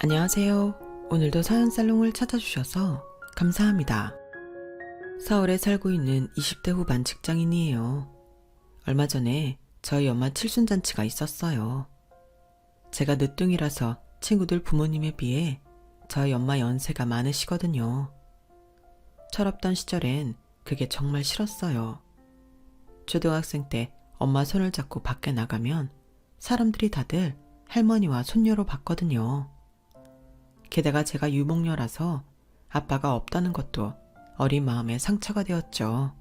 안녕하세요. 오늘도 사연살롱을 찾아주셔서 감사합니다. 서울에 살고 있는 20대 후반 직장인이에요. 얼마 전에 저희 엄마 칠순잔치가 있었어요. 제가 늦둥이라서 친구들 부모님에 비해 저희 엄마 연세가 많으시거든요. 철없던 시절엔 그게 정말 싫었어요. 초등학생 때 엄마 손을 잡고 밖에 나가면 사람들이 다들 할머니와 손녀로 봤거든요. 게다가 제가 유목녀라서 아빠가 없다는 것도 어린 마음에 상처가 되었죠.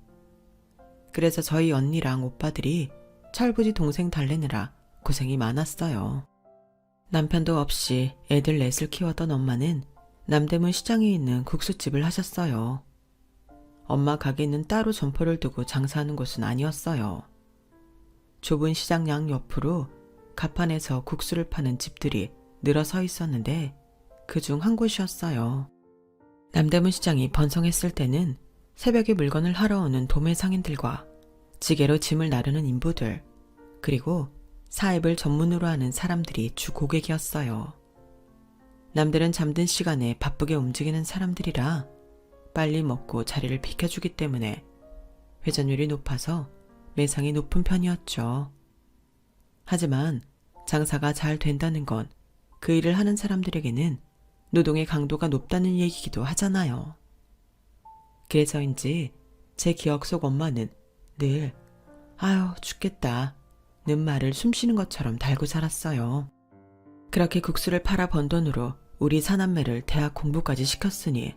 그래서 저희 언니랑 오빠들이 철부지 동생 달래느라 고생이 많았어요. 남편도 없이 애들 넷을 키웠던 엄마는 남대문 시장에 있는 국수집을 하셨어요. 엄마 가게는 따로 점포를 두고 장사하는 곳은 아니었어요. 좁은 시장양 옆으로 가판에서 국수를 파는 집들이 늘어서 있었는데 그중 한 곳이었어요. 남대문 시장이 번성했을 때는 새벽에 물건을 하러 오는 도매 상인들과 지게로 짐을 나르는 인부들, 그리고 사입을 전문으로 하는 사람들이 주 고객이었어요. 남들은 잠든 시간에 바쁘게 움직이는 사람들이라 빨리 먹고 자리를 비켜주기 때문에 회전율이 높아서 매상이 높은 편이었죠. 하지만 장사가 잘 된다는 건 그 일을 하는 사람들에게는 노동의 강도가 높다는 얘기기도 하잖아요. 그래서인지 제 기억 속 엄마는 늘 아유 죽겠다 는 말을 숨쉬는 것처럼 달고 살았어요. 그렇게 국수를 팔아 번 돈으로 우리 사남매를 대학 공부까지 시켰으니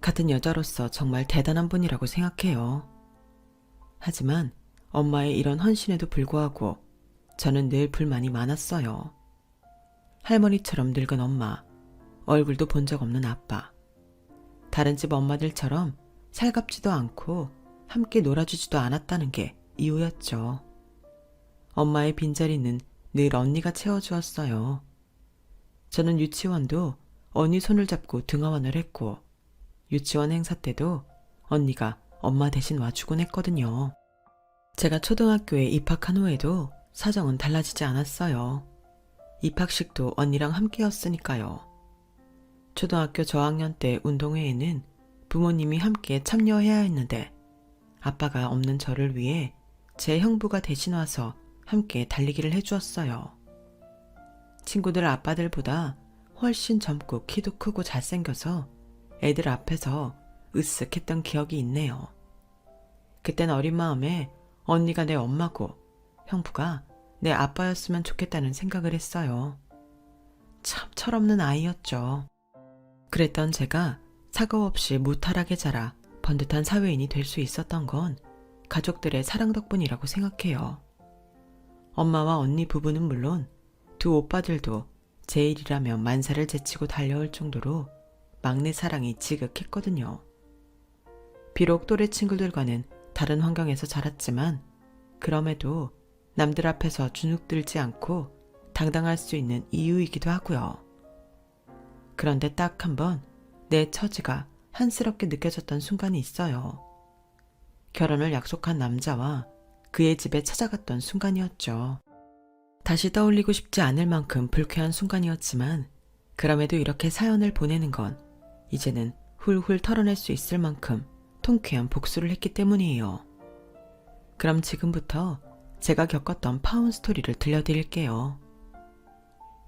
같은 여자로서 정말 대단한 분이라고 생각해요. 하지만 엄마의 이런 헌신에도 불구하고 저는 늘 불만이 많았어요. 할머니처럼 늙은 엄마, 얼굴도 본 적 없는 아빠, 다른 집 엄마들처럼 살갑지도 않고 함께 놀아주지도 않았다는 게 이유였죠. 엄마의 빈자리는 늘 언니가 채워주었어요. 저는 유치원도 언니 손을 잡고 등하원을 했고 유치원 행사 때도 언니가 엄마 대신 와주곤 했거든요. 제가 초등학교에 입학한 후에도 사정은 달라지지 않았어요. 입학식도 언니랑 함께였으니까요. 초등학교 저학년 때 운동회에는 부모님이 함께 참여해야 했는데 아빠가 없는 저를 위해 제 형부가 대신 와서 함께 달리기를 해주었어요. 친구들 아빠들보다 훨씬 젊고 키도 크고 잘생겨서 애들 앞에서 으쓱했던 기억이 있네요. 그땐 어린 마음에 언니가 내 엄마고 형부가 내 아빠였으면 좋겠다는 생각을 했어요. 참 철없는 아이였죠. 그랬던 제가 사고 없이 무탈하게 자라 번듯한 사회인이 될 수 있었던 건 가족들의 사랑 덕분이라고 생각해요. 엄마와 언니 부부는 물론 두 오빠들도 제 일이라면 만사를 제치고 달려올 정도로 막내 사랑이 지극했거든요. 비록 또래 친구들과는 다른 환경에서 자랐지만 그럼에도 남들 앞에서 주눅들지 않고 당당할 수 있는 이유이기도 하고요. 그런데 딱 한 번 내 처지가 한스럽게 느껴졌던 순간이 있어요. 결혼을 약속한 남자와 그의 집에 찾아갔던 순간이었죠. 다시 떠올리고 싶지 않을 만큼 불쾌한 순간이었지만 그럼에도 이렇게 사연을 보내는 건 이제는 훌훌 털어낼 수 있을 만큼 통쾌한 복수를 했기 때문이에요. 그럼 지금부터 제가 겪었던 파운 스토리를 들려드릴게요.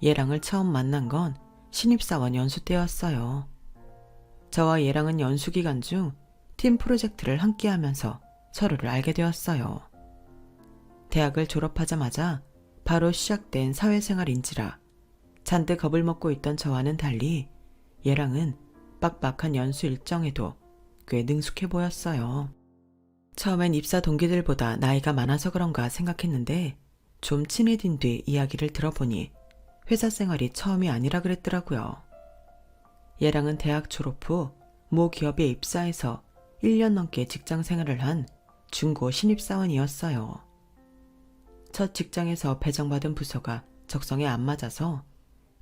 얘랑을 처음 만난 건 신입사원 연수 때였어요. 저와 얘랑은 연수 기간 중 팀 프로젝트를 함께 하면서 서로를 알게 되었어요. 대학을 졸업하자마자 바로 시작된 사회생활인지라 잔뜩 겁을 먹고 있던 저와는 달리 얘랑은 빡빡한 연수 일정에도 꽤 능숙해 보였어요. 처음엔 입사 동기들보다 나이가 많아서 그런가 생각했는데 좀 친해진 뒤 이야기를 들어보니 회사 생활이 처음이 아니라 그랬더라고요. 얘랑은 대학 졸업 후 모 기업에 입사해서 1년 넘게 직장 생활을 한 중고 신입사원이었어요. 첫 직장에서 배정받은 부서가 적성에 안 맞아서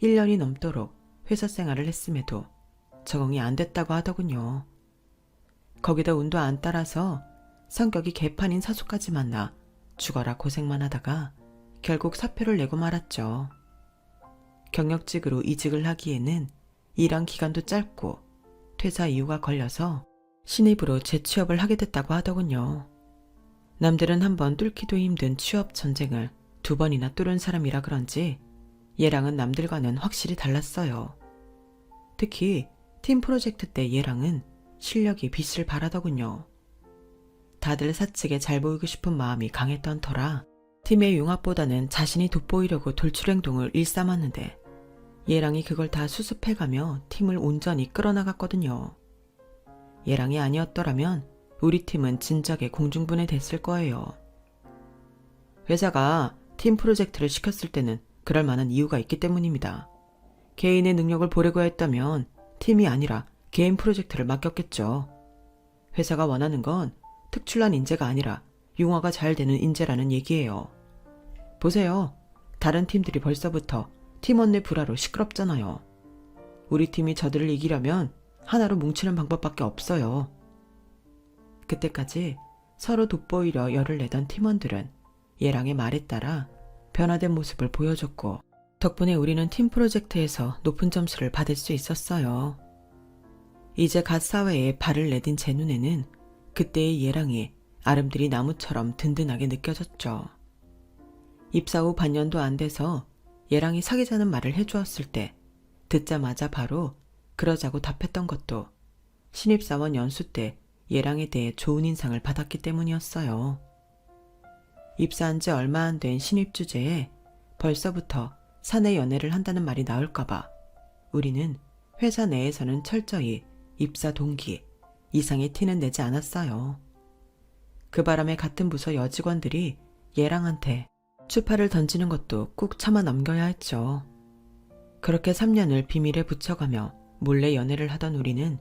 1년이 넘도록 회사 생활을 했음에도 적응이 안 됐다고 하더군요. 거기다 운도 안 따라서 성격이 개판인 사수까지 만나 죽어라 고생만 하다가 결국 사표를 내고 말았죠. 경력직으로 이직을 하기에는 일한 기간도 짧고 퇴사 이유가 걸려서 신입으로 재취업을 하게 됐다고 하더군요. 남들은 한번 뚫기도 힘든 취업 전쟁을 2번이나 뚫은 사람이라 그런지 얘랑은 남들과는 확실히 달랐어요. 특히 팀 프로젝트 때 얘랑은 실력이 빛을 발하더군요. 다들 사측에 잘 보이고 싶은 마음이 강했던 터라 팀의 융합보다는 자신이 돋보이려고 돌출 행동을 일삼았는데 얘랑이 그걸 다 수습해가며 팀을 온전히 끌어나갔거든요. 얘랑이 아니었더라면 우리 팀은 진작에 공중분해됐을 거예요. 회사가 팀 프로젝트를 시켰을 때는 그럴 만한 이유가 있기 때문입니다. 개인의 능력을 보려고 했다면 팀이 아니라 개인 프로젝트를 맡겼겠죠. 회사가 원하는 건 특출난 인재가 아니라 융화가 잘 되는 인재라는 얘기예요. 보세요. 다른 팀들이 벌써부터 팀원 내 불화로 시끄럽잖아요. 우리 팀이 저들을 이기려면 하나로 뭉치는 방법밖에 없어요. 그때까지 서로 돋보이려 열을 내던 팀원들은 얘랑의 말에 따라 변화된 모습을 보여줬고 덕분에 우리는 팀 프로젝트에서 높은 점수를 받을 수 있었어요. 이제 갓 사회에 발을 내딘 제 눈에는 그때의 얘랑이 아름드리 나무처럼 든든하게 느껴졌죠. 입사 후 반년도 안 돼서 얘랑이 사귀자는 말을 해주었을 때 듣자마자 바로 그러자고 답했던 것도 신입사원 연수 때 얘랑에 대해 좋은 인상을 받았기 때문이었어요. 입사한 지 얼마 안 된 신입 주제에 벌써부터 사내 연애를 한다는 말이 나올까봐 우리는 회사 내에서는 철저히 입사 동기 이상의 티는 내지 않았어요. 그 바람에 같은 부서 여직원들이 얘랑한테 추파를 던지는 것도 꾹 참아 넘겨야 했죠. 그렇게 3년을 비밀에 붙여가며 몰래 연애를 하던 우리는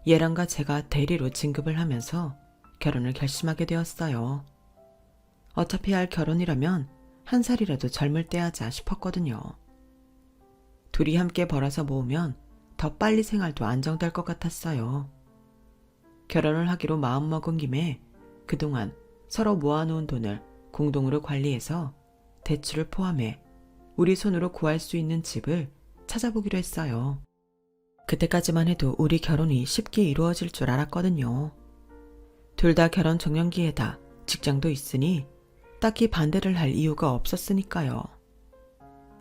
얘랑과 제가 대리로 진급을 하면서 결혼을 결심하게 되었어요. 어차피 할 결혼이라면 한 살이라도 젊을 때 하자 싶었거든요. 둘이 함께 벌어서 모으면 더 빨리 생활도 안정될 것 같았어요. 결혼을 하기로 마음먹은 김에 그동안 서로 모아놓은 돈을 공동으로 관리해서 대출을 포함해 우리 손으로 구할 수 있는 집을 찾아보기로 했어요. 그때까지만 해도 우리 결혼이 쉽게 이루어질 줄 알았거든요. 둘 다 결혼 적령기에다 직장도 있으니 딱히 반대를 할 이유가 없었으니까요.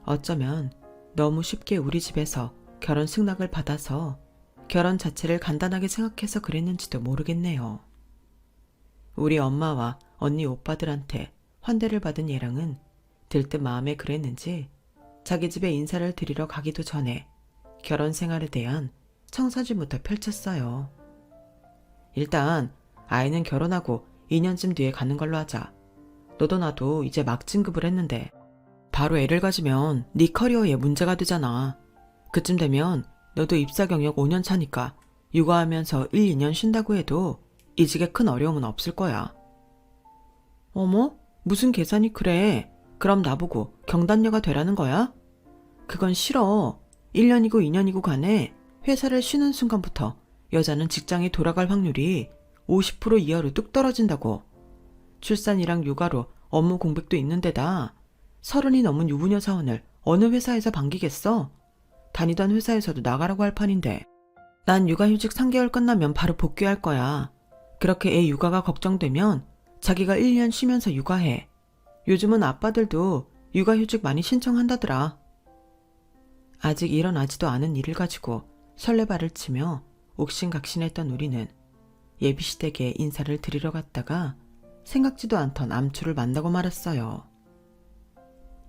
어쩌면 너무 쉽게 우리 집에서 결혼 승낙을 받아서 결혼 자체를 간단하게 생각해서 그랬는지도 모르겠네요. 우리 엄마와 언니 오빠들한테 환대를 받은 얘랑은 들뜬 마음에 그랬는지 자기 집에 인사를 드리러 가기도 전에 결혼 생활에 대한 청사진부터 펼쳤어요. 일단 아이는 결혼하고 2년쯤 뒤에 가는 걸로 하자. 너도 나도 이제 막 진급을 했는데 바로 애를 가지면 네 커리어에 문제가 되잖아. 그쯤 되면 너도 입사 경력 5년 차니까 육아하면서 1, 2년 쉰다고 해도 이직에 큰 어려움은 없을 거야. 어머? 무슨 계산이 그래? 그럼 나보고 경단녀가 되라는 거야? 그건 싫어. 1년이고 2년이고 간에 회사를 쉬는 순간부터 여자는 직장에 돌아갈 확률이 50% 이하로 뚝 떨어진다고. 출산이랑 육아로 업무 공백도 있는 데다 30이 넘은 유부녀 사원을 어느 회사에서 반기겠어? 다니던 회사에서도 나가라고 할 판인데. 난 육아휴직 3개월 끝나면 바로 복귀할 거야. 그렇게 애 육아가 걱정되면 자기가 1년 쉬면서 육아해. 요즘은 아빠들도 육아휴직 많이 신청한다더라. 아직 일어나지도 않은 일을 가지고 설레발을 치며 옥신각신했던 우리는 예비시댁에 인사를 드리러 갔다가 생각지도 않던 암초를 만나고 말았어요.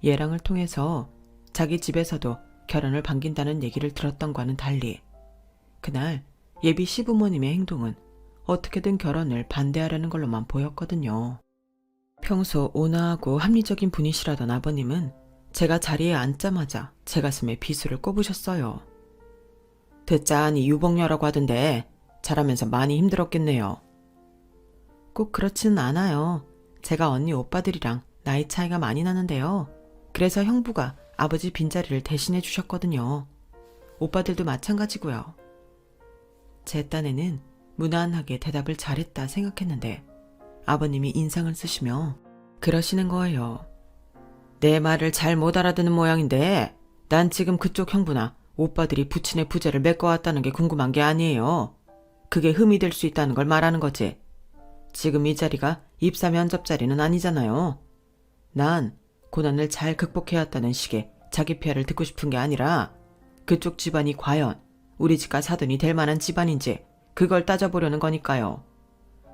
얘랑을 통해서 자기 집에서도 결혼을 반긴다는 얘기를 들었던과는 달리 그날 예비 시부모님의 행동은 어떻게든 결혼을 반대하려는 걸로만 보였거든요. 평소 온화하고 합리적인 분이시라던 아버님은 제가 자리에 앉자마자 제 가슴에 비수를 꼽으셨어요. 듣자하니 유복녀라고 하던데 자라면서 많이 힘들었겠네요. 꼭 그렇지는 않아요. 제가 언니 오빠들이랑 나이 차이가 많이 나는데요. 그래서 형부가 아버지 빈자리를 대신해 주셨거든요. 오빠들도 마찬가지고요. 제 딴에는 무난하게 대답을 잘했다 생각했는데 아버님이 인상을 쓰시며 그러시는 거예요. 내 말을 잘 못 알아듣는 모양인데 난 지금 그쪽 형부나 오빠들이 부친의 부재를 메꿔왔다는 게 궁금한 게 아니에요. 그게 흠이 될 수 있다는 걸 말하는 거지. 지금 이 자리가 입사 면접 자리는 아니잖아요. 난 고난을 잘 극복해왔다는 식의 자기 폐하를 듣고 싶은 게 아니라 그쪽 집안이 과연 우리 집과 사돈이 될 만한 집안인지 그걸 따져보려는 거니까요.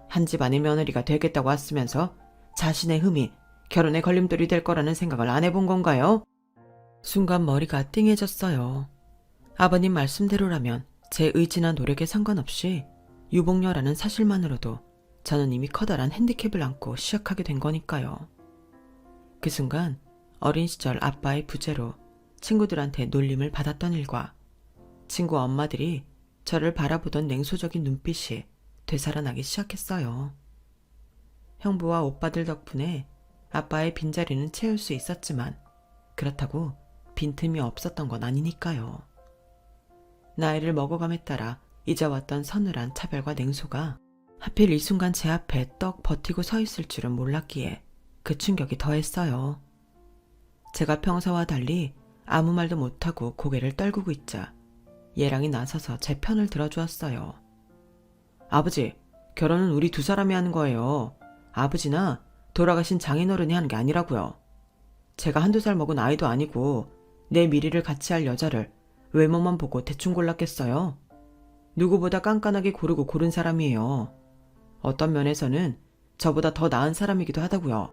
한 집안의 며느리가 되겠다고 왔으면서 자신의 흠이 결혼의 걸림돌이 될 거라는 생각을 안 해본 건가요? 순간 머리가 띵해졌어요. 아버님 말씀대로라면 제 의지나 노력에 상관없이 유복녀라는 사실만으로도 저는 이미 커다란 핸디캡을 안고 시작하게 된 거니까요. 그 순간 어린 시절 아빠의 부재로 친구들한테 놀림을 받았던 일과 친구 엄마들이 저를 바라보던 냉소적인 눈빛이 되살아나기 시작했어요. 형부와 오빠들 덕분에 아빠의 빈자리는 채울 수 있었지만 그렇다고 빈틈이 없었던 건 아니니까요. 나이를 먹어감에 따라 잊어왔던 서늘한 차별과 냉소가 하필 이 순간 제 앞에 떡 버티고 서 있을 줄은 몰랐기에 그 충격이 더했어요. 제가 평소와 달리 아무 말도 못하고 고개를 떨구고 있자 예랑이 나서서 제 편을 들어주었어요. 아버지, 결혼은 우리 두 사람이 하는 거예요. 아버지나 돌아가신 장인어른이 하는 게 아니라고요. 제가 한두 살 먹은 아이도 아니고 내 미래를 같이 할 여자를 외모만 보고 대충 골랐겠어요. 누구보다 깐깐하게 고르고 고른 사람이에요. 어떤 면에서는 저보다 더 나은 사람이기도 하다고요.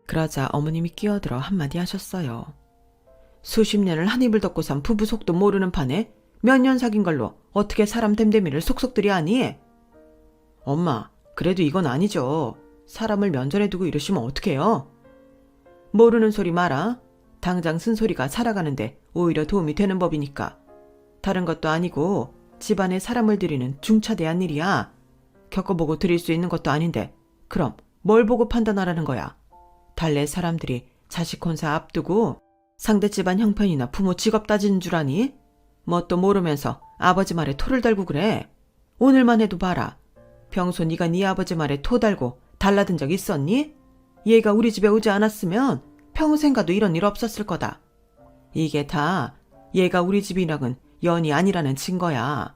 그러자 어머님이 끼어들어 한마디 하셨어요. 수십 년을 한 입을 덮고 산 부부 속도 모르는 판에 몇 년 사귄 걸로 어떻게 사람 됨됨이를 속속들이 하니? 엄마, 그래도 이건 아니죠. 사람을 면전에 두고 이러시면 어떡해요? 모르는 소리 마라. 당장 쓴소리가 살아가는데 오히려 도움이 되는 법이니까. 다른 것도 아니고 집안에 사람을 들이는 중차대한 일이야. 겪어보고 드릴 수 있는 것도 아닌데 그럼 뭘 보고 판단하라는 거야. 달래 사람들이 자식 혼사 앞두고 상대 집안 형편이나 부모 직업 따지는 줄 아니? 뭐 또 모르면서 아버지 말에 토를 달고 그래. 오늘만 해도 봐라. 평소 네가 네 아버지 말에 토 달고 달라든 적 있었니? 얘가 우리 집에 오지 않았으면 평생 가도 이런 일 없었을 거다. 이게 다 얘가 우리 집이랑은 연이 아니라는 증거야.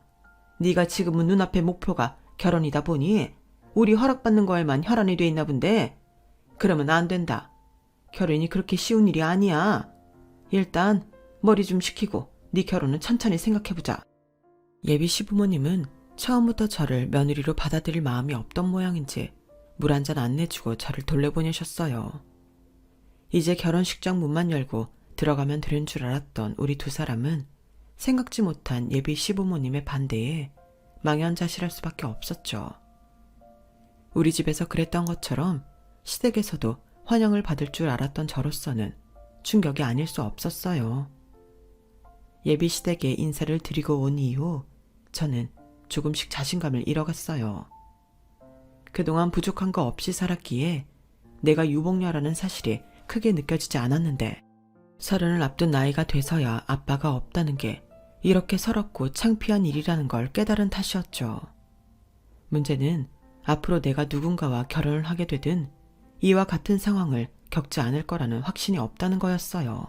네가 지금은 눈앞의 목표가 결혼이다 보니 우리 허락받는 거에만 혈안이 돼 있나 본데 그러면 안 된다. 결혼이 그렇게 쉬운 일이 아니야. 일단 머리 좀 식히고 네 결혼은 천천히 생각해보자. 예비 시부모님은 처음부터 저를 며느리로 받아들일 마음이 없던 모양인지 물 한 잔 안 내주고 저를 돌려보내셨어요. 이제 결혼식장 문만 열고 들어가면 되는 줄 알았던 우리 두 사람은 생각지 못한 예비 시부모님의 반대에 망연자실할 수밖에 없었죠. 우리 집에서 그랬던 것처럼 시댁에서도 환영을 받을 줄 알았던 저로서는 충격이 아닐 수 없었어요. 예비 시댁에 인사를 드리고 온 이후 저는 조금씩 자신감을 잃어갔어요. 그동안 부족한 거 없이 살았기에 내가 유복녀라는 사실이 크게 느껴지지 않았는데 30을 앞둔 나이가 돼서야 아빠가 없다는 게 이렇게 서럽고 창피한 일이라는 걸 깨달은 탓이었죠. 문제는 앞으로 내가 누군가와 결혼을 하게 되든 이와 같은 상황을 겪지 않을 거라는 확신이 없다는 거였어요.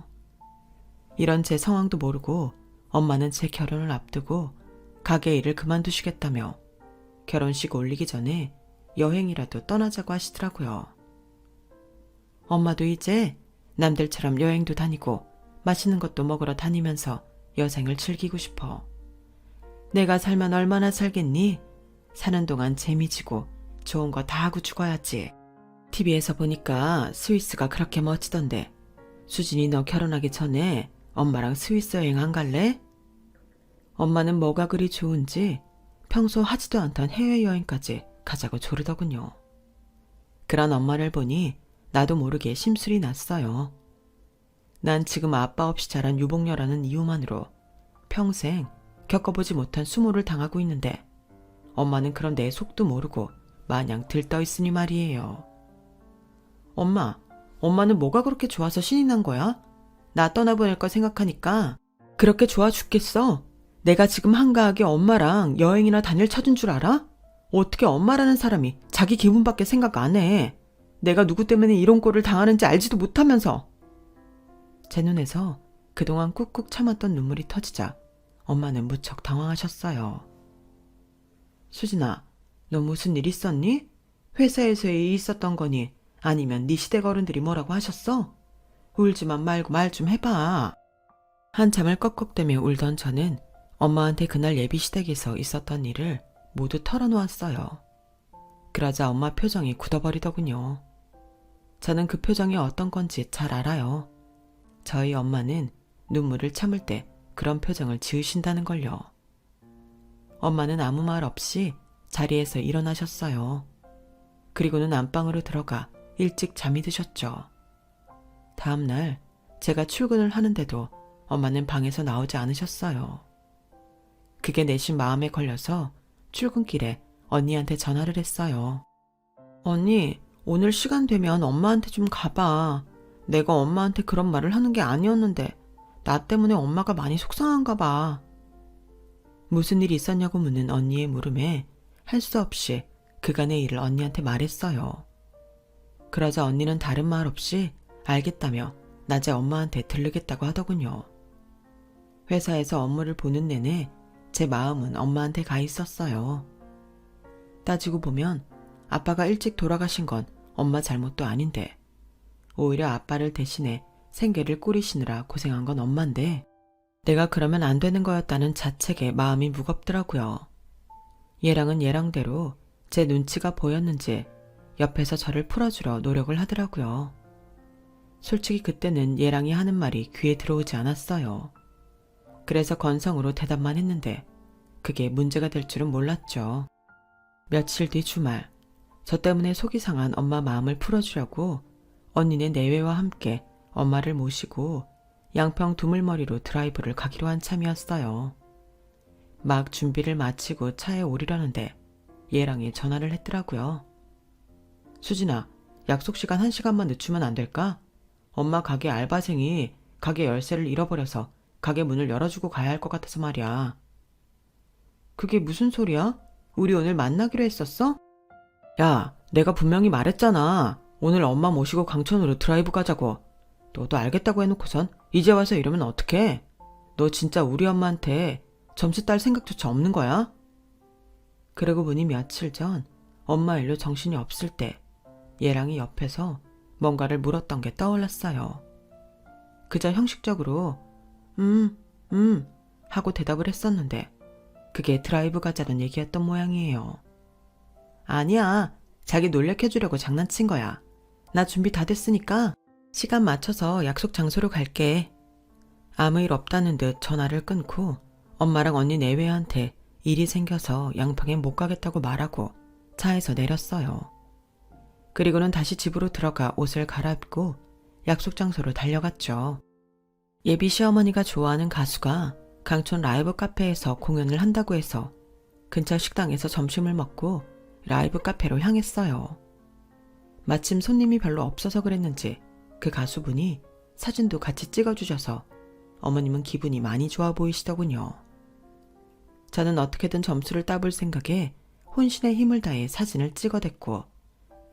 이런 제 상황도 모르고 엄마는 제 결혼을 앞두고 가게 일을 그만두시겠다며 결혼식 올리기 전에 여행이라도 떠나자고 하시더라고요. 엄마도 이제 남들처럼 여행도 다니고 맛있는 것도 먹으러 다니면서 여생을 즐기고 싶어. 내가 살면 얼마나 살겠니? 사는 동안 재미지고 좋은 거 다 하고 죽어야지. TV에서 보니까 스위스가 그렇게 멋지던데 수진이 너 결혼하기 전에 엄마랑 스위스 여행 안 갈래? 엄마는 뭐가 그리 좋은지 평소 하지도 않던 해외여행까지 가자고 조르더군요. 그런 엄마를 보니 나도 모르게 심술이 났어요. 난 지금 아빠 없이 자란 유복녀라는 이유만으로 평생 겪어보지 못한 수모를 당하고 있는데 엄마는 그런 내 속도 모르고 마냥 들떠있으니 말이에요. 엄마는 뭐가 그렇게 좋아서 신이 난 거야? 나 떠나보낼 거 생각하니까 그렇게 좋아 죽겠어. 내가 지금 한가하게 엄마랑 여행이나 다닐 처진 줄 알아? 어떻게 엄마라는 사람이 자기 기분밖에 생각 안 해. 내가 누구 때문에 이런 꼴을 당하는지 알지도 못하면서. 제 눈에서 그동안 꾹꾹 참았던 눈물이 터지자 엄마는 무척 당황하셨어요. 수진아, 너 무슨 일 있었니? 회사에서 일 있었던 거니? 아니면 네 시댁 어른들이 뭐라고 하셨어? 울지만 말고 말 좀 해봐. 한참을 꺽꺽대며 울던 저는 엄마한테 그날 예비 시댁에서 있었던 일을 모두 털어놓았어요. 그러자 엄마 표정이 굳어버리더군요. 저는 그 표정이 어떤 건지 잘 알아요. 저희 엄마는 눈물을 참을 때 그런 표정을 지으신다는 걸요. 엄마는 아무 말 없이 자리에서 일어나셨어요. 그리고는 안방으로 들어가 일찍 잠이 드셨죠. 다음 날 제가 출근을 하는데도 엄마는 방에서 나오지 않으셨어요. 그게 내심 마음에 걸려서 출근길에 언니한테 전화를 했어요. 언니, 오늘 시간 되면 엄마한테 좀 가봐. 내가 엄마한테 그런 말을 하는 게 아니었는데 나 때문에 엄마가 많이 속상한가 봐. 무슨 일이 있었냐고 묻는 언니의 물음에 할 수 없이 그간의 일을 언니한테 말했어요. 그러자 언니는 다른 말 없이 알겠다며 낮에 엄마한테 들르겠다고 하더군요. 회사에서 업무를 보는 내내 제 마음은 엄마한테 가 있었어요. 따지고 보면 아빠가 일찍 돌아가신 건 엄마 잘못도 아닌데 오히려 아빠를 대신해 생계를 꾸리시느라 고생한 건 엄마인데 내가 그러면 안 되는 거였다는 자책에 마음이 무겁더라고요. 얘랑은 얘랑대로 제 눈치가 보였는지 옆에서 저를 풀어주려 노력을 하더라고요. 솔직히 그때는 얘랑이 하는 말이 귀에 들어오지 않았어요. 그래서 건성으로 대답만 했는데 그게 문제가 될 줄은 몰랐죠. 며칠 뒤 주말, 저 때문에 속이 상한 엄마 마음을 풀어주려고 언니네 내외와 함께 엄마를 모시고 양평 두물머리로 드라이브를 가기로 한 참이었어요. 막 준비를 마치고 차에 오르려는데 얘랑이 전화를 했더라고요. 수진아, 약속 시간 1시간만 늦추면 안 될까? 엄마 가게 알바생이 가게 열쇠를 잃어버려서 가게 문을 열어주고 가야 할 것 같아서 말이야. 그게 무슨 소리야? 우리 오늘 만나기로 했었어? 야, 내가 분명히 말했잖아. 오늘 엄마 모시고 강촌으로 드라이브 가자고. 너도 알겠다고 해놓고선 이제 와서 이러면 어떡해? 너 진짜 우리 엄마한테 점수 딸 생각조차 없는 거야? 그러고 보니 며칠 전 엄마 일로 정신이 없을 때 얘랑이 옆에서 뭔가를 물었던 게 떠올랐어요. 그저 형식적으로 하고 대답을 했었는데 그게 드라이브 가자는 얘기였던 모양이에요. 아니야, 자기 놀래켜주려고 장난친 거야. 나 준비 다 됐으니까 시간 맞춰서 약속 장소로 갈게. 아무 일 없다는 듯 전화를 끊고 엄마랑 언니 내외한테 일이 생겨서 양평에 못 가겠다고 말하고 차에서 내렸어요. 그리고는 다시 집으로 들어가 옷을 갈아입고 약속 장소로 달려갔죠. 예비 시어머니가 좋아하는 가수가 강촌 라이브 카페에서 공연을 한다고 해서 근처 식당에서 점심을 먹고 라이브 카페로 향했어요. 마침 손님이 별로 없어서 그랬는지 그 가수분이 사진도 같이 찍어주셔서 어머님은 기분이 많이 좋아 보이시더군요. 저는 어떻게든 점수를 따볼 생각에 혼신의 힘을 다해 사진을 찍어댔고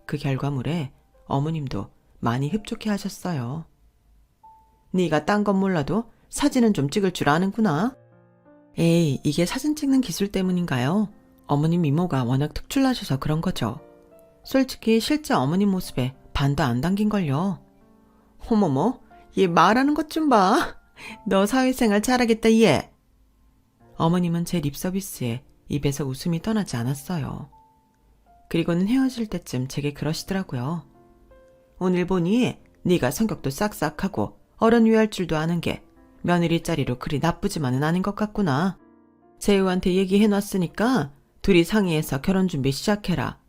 그 결과물에 어머님도 많이 흡족해 하셨어요. 네가 딴 건 몰라도 사진은 좀 찍을 줄 아는구나. 에이, 이게 사진 찍는 기술 때문인가요? 어머님 미모가 워낙 특출나셔서 그런 거죠. 솔직히 실제 어머님 모습에 반도 안 당긴걸요. 어머머, 얘 말하는 것 좀 봐. 너 사회생활 잘하겠다 얘. 어머님은 제 립서비스에 입에서 웃음이 떠나지 않았어요. 그리고는 헤어질 때쯤 제게 그러시더라고요. 오늘 보니 네가 성격도 싹싹하고 어른 위할 줄도 아는 게 며느리 자리로 그리 나쁘지만은 않은 것 같구나. 재우한테 얘기해놨으니까 둘이 상의해서 결혼 준비 시작해라.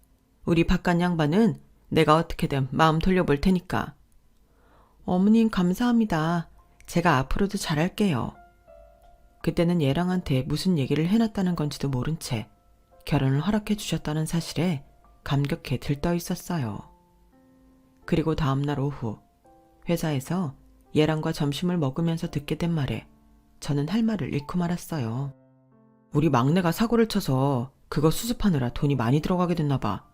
우리 바깥 양반은 내가 어떻게든 마음 돌려볼 테니까. 어머님 감사합니다. 제가 앞으로도 잘할게요. 그때는 얘랑한테 무슨 얘기를 해놨다는 건지도 모른 채 결혼을 허락해 주셨다는 사실에 감격해 들떠 있었어요. 그리고 다음날 오후 회사에서 얘랑과 점심을 먹으면서 듣게 된 말에 저는 할 말을 잃고 말았어요. 우리 막내가 사고를 쳐서 그거 수습하느라 돈이 많이 들어가게 됐나 봐.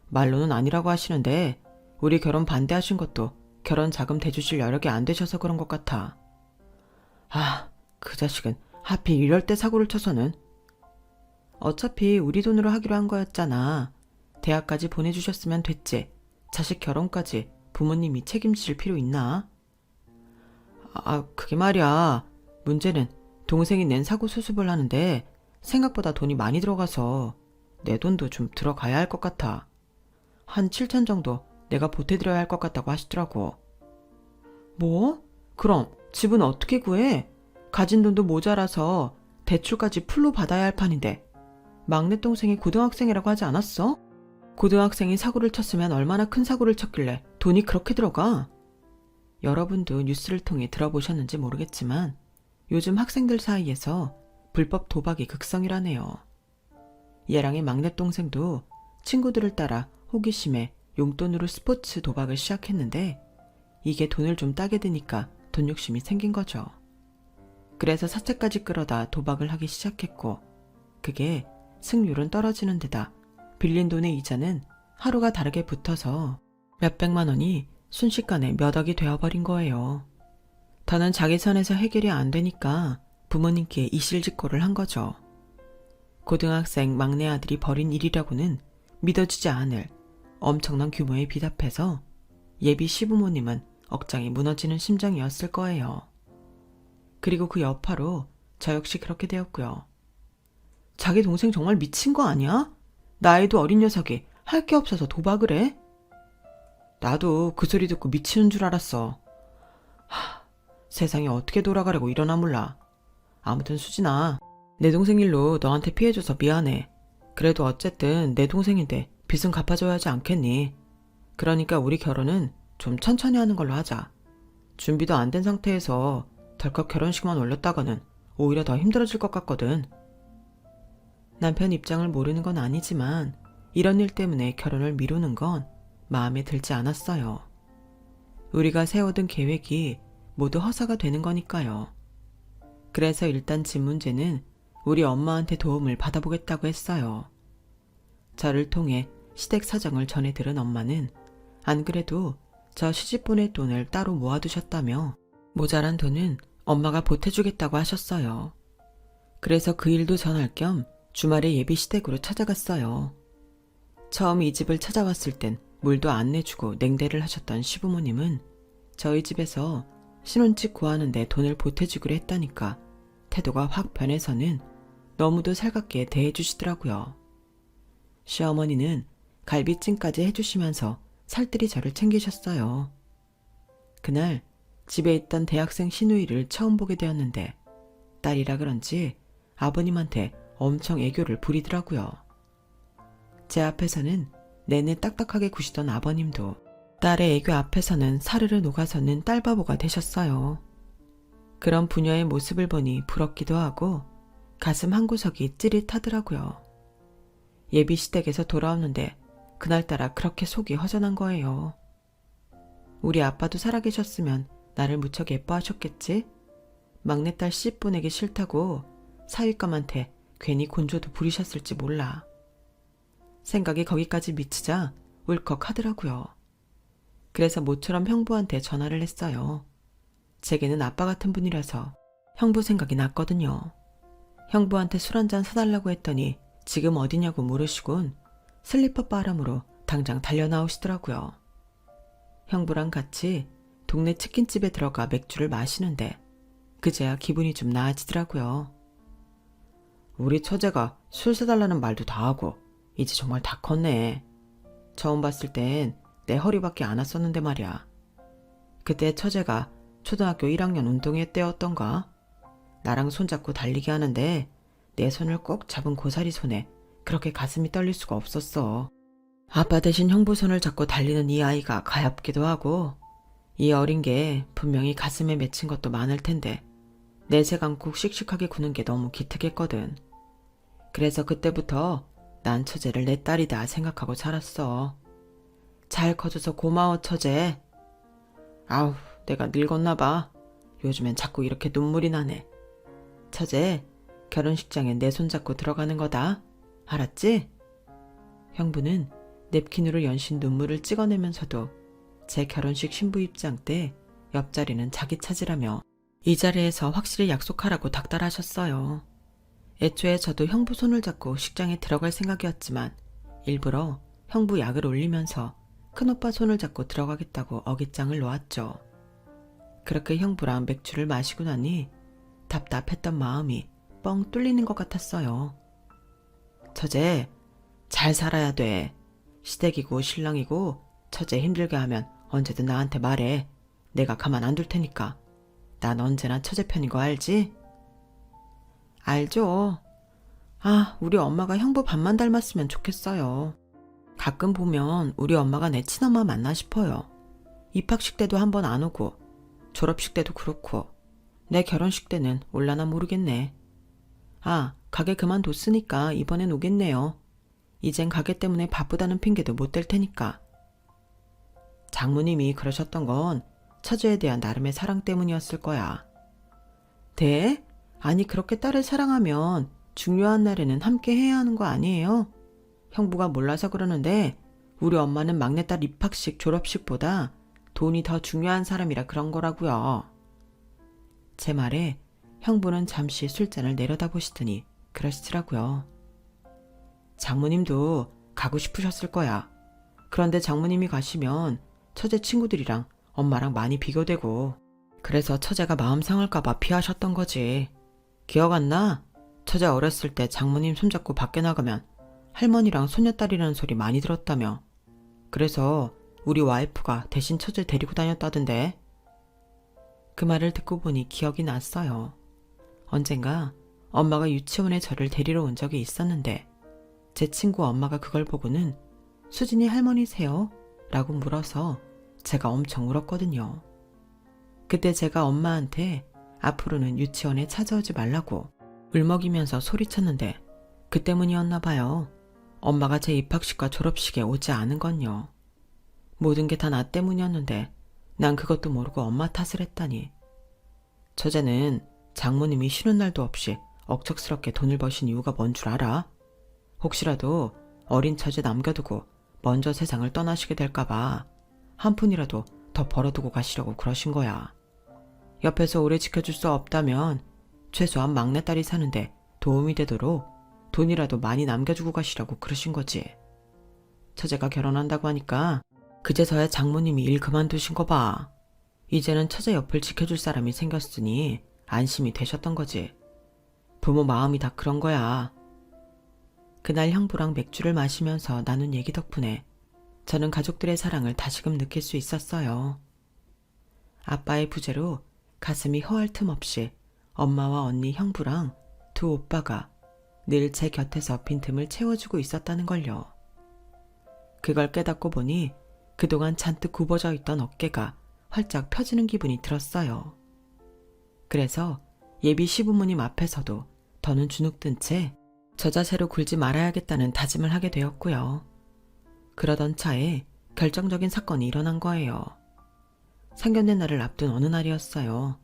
말로는 아니라고 하시는데 우리 결혼 반대하신 것도 결혼 자금 대주실 여력이 안 되셔서 그런 것 같아. 아, 그 자식은 하필 이럴 때 사고를 쳐서는. 어차피 우리 돈으로 하기로 한 거였잖아. 대학까지 보내주셨으면 됐지. 자식 결혼까지 부모님이 책임질 필요 있나? 그게 말이야. 문제는 동생이 낸 사고 수습을 하는데 생각보다 돈이 많이 들어가서 내 돈도 좀 들어가야 할 것 같아. 한 7천 정도 내가 보태드려야 할 것 같다고 하시더라고. 뭐? 그럼 집은 어떻게 구해? 가진 돈도 모자라서 대출까지 풀로 받아야 할 판인데 막내 동생이 고등학생이라고 하지 않았어? 고등학생이 사고를 쳤으면 얼마나 큰 사고를 쳤길래 돈이 그렇게 들어가? 여러분도 뉴스를 통해 들어보셨는지 모르겠지만 요즘 학생들 사이에서 불법 도박이 극성이라네요. 얘랑의 막내 동생도 친구들을 따라 호기심에 용돈으로 스포츠 도박을 시작했는데 이게 돈을 좀 따게 되니까 돈 욕심이 생긴 거죠. 그래서 사채까지 끌어다 도박을 하기 시작했고 그게 승률은 떨어지는 데다 빌린 돈의 이자는 하루가 다르게 붙어서 몇백만 원이 순식간에 몇 억이 되어버린 거예요. 더는 자기 선에서 해결이 안 되니까 부모님께 이실직고를 한 거죠. 고등학생 막내 아들이 벌인 일이라고는 믿어지지 않을 엄청난 규모의 빚 앞에서 예비 시부모님은 억장이 무너지는 심정이었을 거예요. 그리고 그 여파로 저 역시 그렇게 되었고요. 자기 동생 정말 미친 거 아니야? 나이도 어린 녀석이 할 게 없어서 도박을 해? 나도 그 소리 듣고 미치는 줄 알았어. 세상이 어떻게 돌아가려고 이러나 몰라. 아무튼 수진아, 내 동생 일로 너한테 피해줘서 미안해. 그래도 어쨌든 내 동생인데 빚은 갚아줘야 하지 않겠니? 그러니까 우리 결혼은 좀 천천히 하는 걸로 하자. 준비도 안 된 상태에서 덜컥 결혼식만 올렸다가는 오히려 더 힘들어질 것 같거든. 남편 입장을 모르는 건 아니지만 이런 일 때문에 결혼을 미루는 건 마음에 들지 않았어요. 우리가 세워둔 계획이 모두 허사가 되는 거니까요. 그래서 일단 집 문제는 우리 엄마한테 도움을 받아보겠다고 했어요. 저를 통해 시댁 사정을 전해 들은 엄마는 안 그래도 저 시집 보낼 돈을 따로 모아두셨다며 모자란 돈은 엄마가 보태주겠다고 하셨어요. 그래서 그 일도 전할 겸 주말에 예비 시댁으로 찾아갔어요. 처음 이 집을 찾아왔을 땐 물도 안 내주고 냉대를 하셨던 시부모님은 저희 집에서 신혼집 구하는데 돈을 보태주기로 했다니까 태도가 확 변해서는 너무도 살갑게 대해주시더라고요. 시어머니는 갈비찜까지 해주시면서 살뜰히 저를 챙기셨어요. 그날 집에 있던 대학생 시누이를 처음 보게 되었는데 딸이라 그런지 아버님한테 엄청 애교를 부리더라고요. 제 앞에서는 내내 딱딱하게 구시던 아버님도 딸의 애교 앞에서는 사르르 녹아서는 딸바보가 되셨어요. 그런 부녀의 모습을 보니 부럽기도 하고 가슴 한구석이 찌릿하더라고요. 예비 시댁에서 돌아오는데 그날따라 그렇게 속이 허전한 거예요. 우리 아빠도 살아계셨으면 나를 무척 예뻐하셨겠지? 막내딸 씨 보내기 싫다고 사위감한테 괜히 곤조도 부리셨을지 몰라. 생각이 거기까지 미치자 울컥 하더라고요. 그래서 모처럼 형부한테 전화를 했어요. 제게는 아빠 같은 분이라서 형부 생각이 났거든요. 형부한테 술 한잔 사달라고 했더니 지금 어디냐고 물으시곤 슬리퍼 바람으로 당장 달려나오시더라고요. 형부랑 같이 동네 치킨집에 들어가 맥주를 마시는데 그제야 기분이 좀 나아지더라고요. 우리 처제가 술 사달라는 말도 다 하고 이제 정말 다 컸네. 처음 봤을 땐 내 허리밖에 안 왔었는데 말이야. 그때 처제가 초등학교 1학년 운동회 때였던가? 나랑 손잡고 달리기 하는데 내 손을 꼭 잡은 고사리 손에 그렇게 가슴이 떨릴 수가 없었어. 아빠 대신 형부 손을 잡고 달리는 이 아이가 가엾기도 하고 이 어린 게 분명히 가슴에 맺힌 것도 많을 텐데 내색 않고 씩씩하게 구는 게 너무 기특했거든. 그래서 그때부터 난 처제를 내 딸이다 생각하고 살았어. 잘 커져서 고마워 처제. 아우 내가 늙었나 봐. 요즘엔 자꾸 이렇게 눈물이 나네. 처제 결혼식장에 내 손잡고 들어가는 거다. 알았지? 형부는 냅킨으로 연신 눈물을 찍어내면서도 제 결혼식 신부 입장 때 옆자리는 자기 차지라며 이 자리에서 확실히 약속하라고 닥달하셨어요. 애초에 저도 형부 손을 잡고 식장에 들어갈 생각이었지만 일부러 형부 약을 올리면서 큰오빠 손을 잡고 들어가겠다고 어깃장을 놓았죠. 그렇게 형부랑 맥주를 마시고 나니 답답했던 마음이 뻥 뚫리는 것 같았어요. 처제, 잘 살아야 돼. 시댁이고 신랑이고 처제 힘들게 하면 언제든 나한테 말해. 내가 가만 안 둘 테니까. 난 언제나 처제 편인 거 알지? 알죠. 아, 우리 엄마가 형부 반만 닮았으면 좋겠어요. 가끔 보면 우리 엄마가 내 친엄마 맞나 싶어요. 입학식 때도 한 번 안 오고 졸업식 때도 그렇고 내 결혼식 때는 올라나 모르겠네. 아, 가게 그만뒀으니까 이번엔 오겠네요. 이젠 가게 때문에 바쁘다는 핑계도 못 댈 테니까. 장모님이 그러셨던 건 처제에 대한 나름의 사랑 때문이었을 거야. 대? 아니 그렇게 딸을 사랑하면 중요한 날에는 함께 해야 하는 거 아니에요? 형부가 몰라서 그러는데 우리 엄마는 막내딸 입학식 졸업식보다 돈이 더 중요한 사람이라 그런 거라고요. 제 말에 형부는 잠시 술잔을 내려다보시더니 그러시더라고요. 장모님도 가고 싶으셨을 거야. 그런데 장모님이 가시면 처제 친구들이랑 엄마랑 많이 비교되고 그래서 처제가 마음 상할까봐 피하셨던 거지. 기억 안 나? 처제 어렸을 때 장모님 손잡고 밖에 나가면 할머니랑 손녀딸이라는 소리 많이 들었다며. 그래서 우리 와이프가 대신 처제 데리고 다녔다던데. 그 말을 듣고 보니 기억이 났어요. 언젠가 엄마가 유치원에 저를 데리러 온 적이 있었는데 제 친구 엄마가 그걸 보고는 수진이 할머니세요? 라고 물어서 제가 엄청 울었거든요. 그때 제가 엄마한테 앞으로는 유치원에 찾아오지 말라고 울먹이면서 소리쳤는데 그 때문이었나 봐요. 엄마가 제 입학식과 졸업식에 오지 않은 건요. 모든 게 다 나 때문이었는데 난 그것도 모르고 엄마 탓을 했다니. 처제는 장모님이 쉬는 날도 없이 억척스럽게 돈을 버신 이유가 뭔 줄 알아? 혹시라도 어린 처제 남겨두고 먼저 세상을 떠나시게 될까봐 한 푼이라도 더 벌어두고 가시려고 그러신 거야. 옆에서 오래 지켜줄 수 없다면 최소한 막내딸이 사는데 도움이 되도록 돈이라도 많이 남겨주고 가시라고 그러신 거지. 처제가 결혼한다고 하니까 그제서야 장모님이 일 그만두신 거 봐. 이제는 처제 옆을 지켜줄 사람이 생겼으니 안심이 되셨던 거지. 부모 마음이 다 그런 거야. 그날 형부랑 맥주를 마시면서 나눈 얘기 덕분에 저는 가족들의 사랑을 다시금 느낄 수 있었어요. 아빠의 부재로 가슴이 허할 틈 없이 엄마와 언니 형부랑 두 오빠가 늘 제 곁에서 빈틈을 채워주고 있었다는 걸요. 그걸 깨닫고 보니 그동안 잔뜩 굽어져 있던 어깨가 활짝 펴지는 기분이 들었어요. 그래서 예비 시부모님 앞에서도 더는 주눅든 채 저자세로 굴지 말아야겠다는 다짐을 하게 되었고요. 그러던 차에 결정적인 사건이 일어난 거예요. 상견례 날을 앞둔 어느 날이었어요.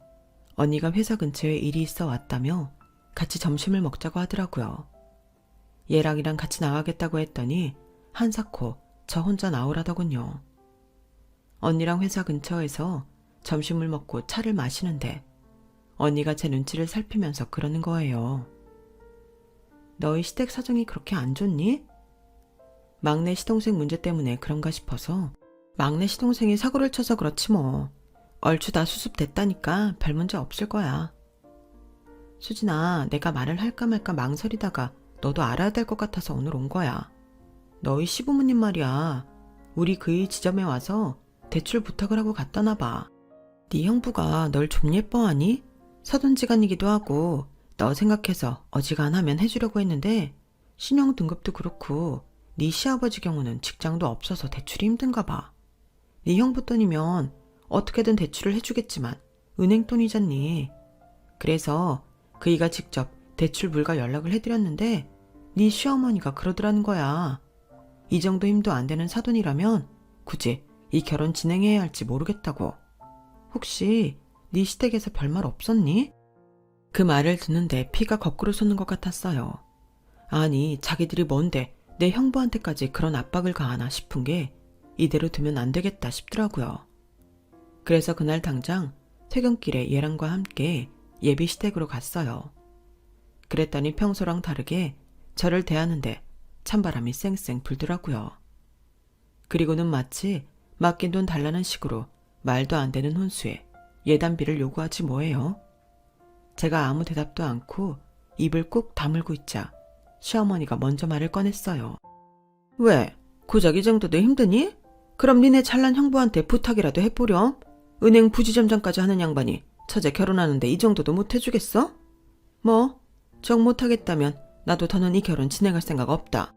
언니가 회사 근처에 일이 있어 왔다며 같이 점심을 먹자고 하더라고요. 얘랑이랑 같이 나가겠다고 했더니 한사코 저 혼자 나오라더군요. 언니랑 회사 근처에서 점심을 먹고 차를 마시는데 언니가 제 눈치를 살피면서 그러는 거예요. 너희 시댁 사정이 그렇게 안 좋니? 막내 시동생 문제 때문에 그런가 싶어서. 막내 시동생이 사고를 쳐서 그렇지 뭐. 얼추 다 수습됐다니까 별 문제 없을 거야. 수진아, 내가 말을 할까 말까 망설이다가 너도 알아야 될 것 같아서 오늘 온 거야. 너희 시부모님 말이야. 우리 그 지점에 와서 대출 부탁을 하고 갔다나 봐. 네 형부가 널 좀 예뻐하니? 사돈지간이기도 하고 너 생각해서 어지간하면 해주려고 했는데 신용 등급도 그렇고 네 시아버지 경우는 직장도 없어서 대출이 힘든가 봐. 네 형부 돈이면 어떻게든 대출을 해주겠지만 은행 돈이잖니. 그래서 그이가 직접 대출 불가 연락을 해드렸는데 네 시어머니가 그러더라는 거야. 이 정도 힘도 안 되는 사돈이라면 굳이 이 결혼 진행해야 할지 모르겠다고. 혹시 네 시댁에서 별말 없었니? 그 말을 듣는데 피가 거꾸로 솟는 것 같았어요. 아니, 자기들이 뭔데 내 형부한테까지 그런 압박을 가하나 싶은 게 이대로 두면 안 되겠다 싶더라고요. 그래서 그날 당장 퇴근길에 얘랑과 함께 예비 시댁으로 갔어요. 그랬더니 평소랑 다르게 저를 대하는데 찬바람이 쌩쌩 불더라고요. 그리고는 마치 맡긴 돈 달라는 식으로 말도 안 되는 혼수에 예단비를 요구하지 뭐예요. 제가 아무 대답도 않고 입을 꾹 다물고 있자 시어머니가 먼저 말을 꺼냈어요. 왜? 고작 이 정도도 힘드니? 그럼 니네 잘난 형부한테 부탁이라도 해보렴. 은행 부지점장까지 하는 양반이 처제 결혼하는데 이 정도도 못 해주겠어? 뭐? 정 못하겠다면 나도 더는 이 결혼 진행할 생각 없다.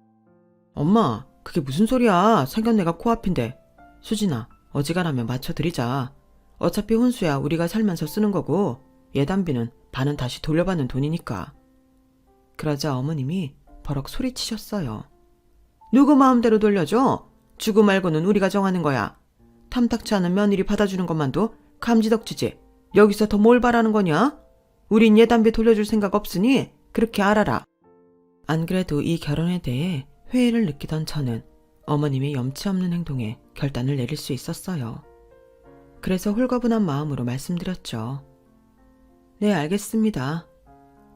엄마, 그게 무슨 소리야. 상견례가 코앞인데. 수진아, 어지간하면 맞춰드리자. 어차피 혼수야 우리가 살면서 쓰는 거고 예단비는 반은 다시 돌려받는 돈이니까. 그러자 어머님이 버럭 소리치셨어요. 누구 마음대로 돌려줘? 주고 말고는 우리가 정하는 거야. 탐탁치 않은 며느리 받아주는 것만도 감지덕지지. 여기서 더 뭘 바라는 거냐? 우린 예단비 돌려줄 생각 없으니 그렇게 알아라. 안 그래도 이 결혼에 대해 회의를 느끼던 저는 어머님의 염치 없는 행동에 결단을 내릴 수 있었어요. 그래서 홀가분한 마음으로 말씀드렸죠. 네, 알겠습니다.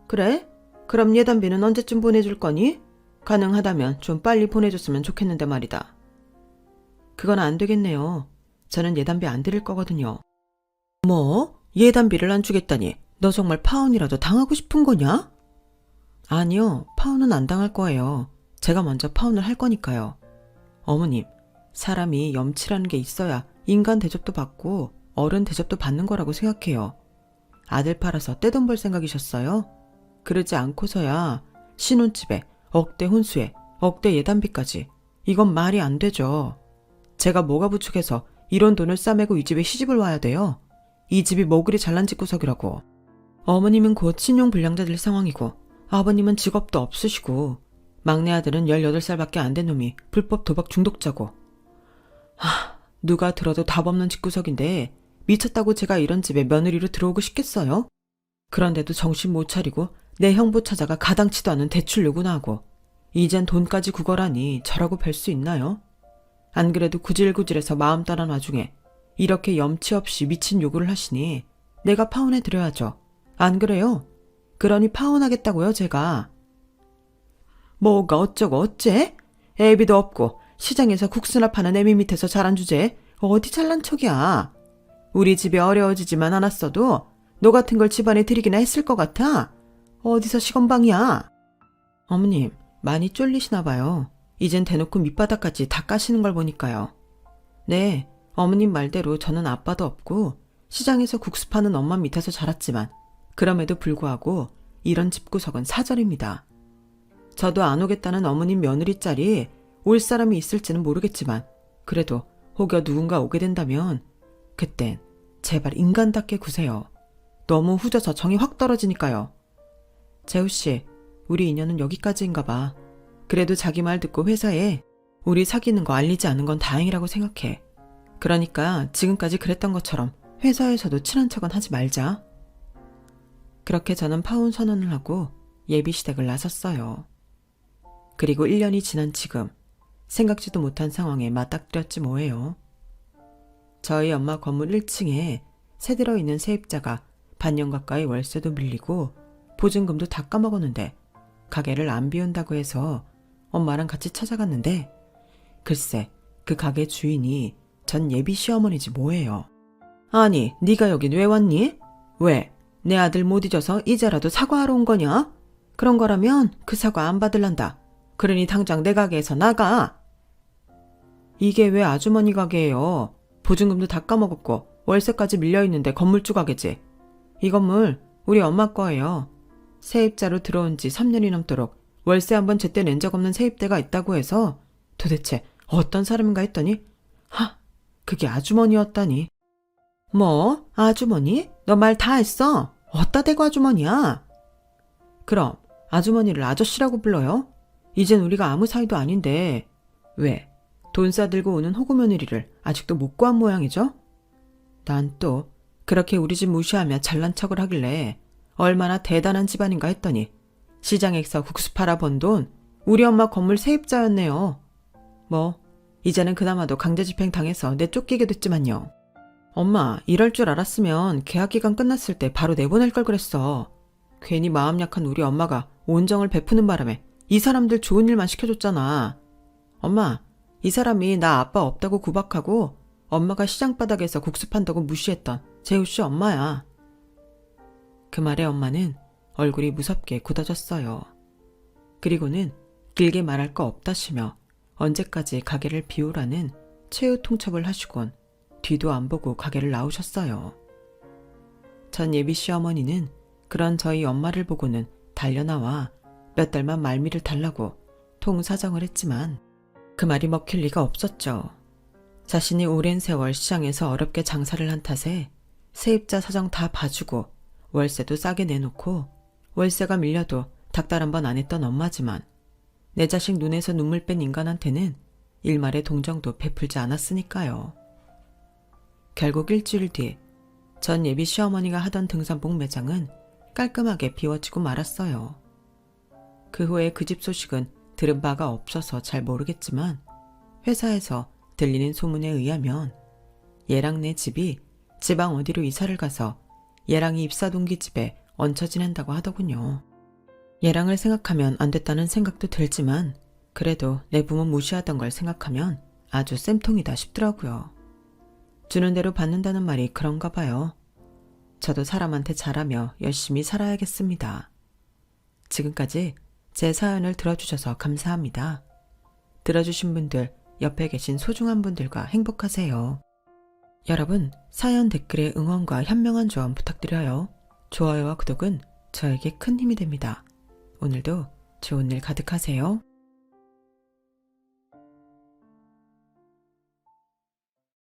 그래? 그럼 예단비는 언제쯤 보내줄 거니? 가능하다면 좀 빨리 보내줬으면 좋겠는데 말이다. 그건 안 되겠네요. 저는 예단비 안 드릴 거거든요. 뭐? 예단비를 안 주겠다니 너 정말 파혼이라도 당하고 싶은 거냐? 아니요, 파혼은 안 당할 거예요. 제가 먼저 파혼을 할 거니까요. 어머님, 사람이 염치라는 게 있어야 인간 대접도 받고 어른 대접도 받는 거라고 생각해요. 아들 팔아서 떼돈 벌 생각이셨어요? 그러지 않고서야 신혼집에 억대 혼수에 억대 예단비까지. 이건 말이 안 되죠. 제가 뭐가 부축해서 이런 돈을 싸매고 이 집에 시집을 와야 돼요. 이 집이 뭐 그리 잘난 집구석이라고. 어머님은 곧 신용불량자 될 상황이고 아버님은 직업도 없으시고 막내 아들은 18살밖에 안 된 놈이 불법 도박 중독자고. 누가 들어도 답 없는 집구석인데 미쳤다고 제가 이런 집에 며느리로 들어오고 싶겠어요? 그런데도 정신 못 차리고 내 형부 찾아가 가당치도 않은 대출 요구나 하고 이젠 돈까지 구걸하니 저라고 뵐 수 있나요? 안 그래도 구질구질해서 마음 떠난 와중에 이렇게 염치 없이 미친 요구를 하시니 내가 파혼해 드려야죠. 안 그래요? 그러니 파혼하겠다고요, 제가. 뭐가 어쩌고 어째? 애비도 없고 시장에서 국수나 파는 애미 밑에서 자란 주제에 어디 잘난 척이야. 우리 집이 어려워지지만 않았어도 너 같은 걸 집안에 들이기나 했을 것 같아. 어디서 시건방이야. 어머님, 많이 쫄리시나 봐요. 이젠 대놓고 밑바닥까지 다 까시는 걸 보니까요. 네, 어머님 말대로 저는 아빠도 없고 시장에서 국수 파는 엄마 밑에서 자랐지만 그럼에도 불구하고 이런 집구석은 사절입니다. 저도 안 오겠다는 어머님 며느리 짤이 올 사람이 있을지는 모르겠지만 그래도 혹여 누군가 오게 된다면 그땐 제발 인간답게 구세요. 너무 후져서 정이 확 떨어지니까요. 재우씨, 우리 인연은 여기까지인가 봐. 그래도 자기 말 듣고 회사에 우리 사귀는 거 알리지 않은 건 다행이라고 생각해. 그러니까 지금까지 그랬던 것처럼 회사에서도 친한 척은 하지 말자. 그렇게 저는 파혼 선언을 하고 예비시댁을 나섰어요. 그리고 1년이 지난 지금 생각지도 못한 상황에 맞닥뜨렸지 뭐예요. 저희 엄마 건물 1층에 새 들어있는 세입자가 반년 가까이 월세도 밀리고 보증금도 다 까먹었는데 가게를 안 비운다고 해서 엄마랑 같이 찾아갔는데 글쎄 그 가게 주인이 전 예비 시어머니지 뭐예요. 아니 네가 여긴 왜 왔니? 왜? 내 아들 못 잊어서 이제라도 사과하러 온 거냐? 그런 거라면 그 사과 안 받을란다. 그러니 당장 내 가게에서 나가. 이게 왜 아주머니 가게예요? 보증금도 다 까먹었고 월세까지 밀려있는데 건물주 가게지. 이 건물 우리 엄마 거예요. 세입자로 들어온 지 3년이 넘도록 월세 한번 제때 낸 적 없는 세입대가 있다고 해서 도대체 어떤 사람인가 했더니 그게 아주머니였다니. 뭐? 아주머니? 너 말 다 했어? 어따 대고 아주머니야? 그럼 아주머니를 아저씨라고 불러요? 이젠 우리가 아무 사이도 아닌데 왜 돈 싸들고 오는 호구 며느리를 아직도 못 구한 모양이죠? 난 또 그렇게 우리 집 무시하며 잘난 척을 하길래 얼마나 대단한 집안인가 했더니 시장에서 국수 팔아 번 돈 우리 엄마 건물 세입자였네요. 뭐 이제는 그나마도 강제집행 당해서 내쫓기게 됐지만요. 엄마, 이럴 줄 알았으면 계약 기간 끝났을 때 바로 내보낼 걸 그랬어. 괜히 마음 약한 우리 엄마가 온정을 베푸는 바람에 이 사람들 좋은 일만 시켜줬잖아. 엄마, 이 사람이 나 아빠 없다고 구박하고 엄마가 시장 바닥에서 국수 판다고 무시했던 재우씨 엄마야. 그 말에 엄마는 얼굴이 무섭게 굳어졌어요. 그리고는 길게 말할 거 없다시며 언제까지 가게를 비우라는 최후 통첩을 하시곤 뒤도 안 보고 가게를 나오셨어요. 전 예비 시어머니는 그런 저희 엄마를 보고는 달려나와 몇 달만 말미를 달라고 통사정을 했지만 그 말이 먹힐 리가 없었죠. 자신이 오랜 세월 시장에서 어렵게 장사를 한 탓에 세입자 사정 다 봐주고 월세도 싸게 내놓고 월세가 밀려도 닥달 한 번 안 했던 엄마지만 내 자식 눈에서 눈물 뺀 인간한테는 일말의 동정도 베풀지 않았으니까요. 결국 일주일 뒤 전 예비 시어머니가 하던 등산복 매장은 깔끔하게 비워지고 말았어요. 그 후에 그 집 소식은 들은 바가 없어서 잘 모르겠지만 회사에서 들리는 소문에 의하면 얘랑 내 집이 지방 어디로 이사를 가서 얘랑이 입사 동기 집에 얹혀 지낸다고 하더군요. 얘랑을 생각하면 안 됐다는 생각도 들지만 그래도 내 부모 무시하던 걸 생각하면 아주 쌤통이다 싶더라고요. 주는 대로 받는다는 말이 그런가 봐요. 저도 사람한테 잘하며 열심히 살아야겠습니다. 지금까지 제 사연을 들어주셔서 감사합니다. 들어주신 분들, 옆에 계신 소중한 분들과 행복하세요. 여러분, 사연 댓글에 응원과 현명한 조언 부탁드려요. 좋아요와 구독은 저에게 큰 힘이 됩니다. 오늘도 좋은 일 가득하세요.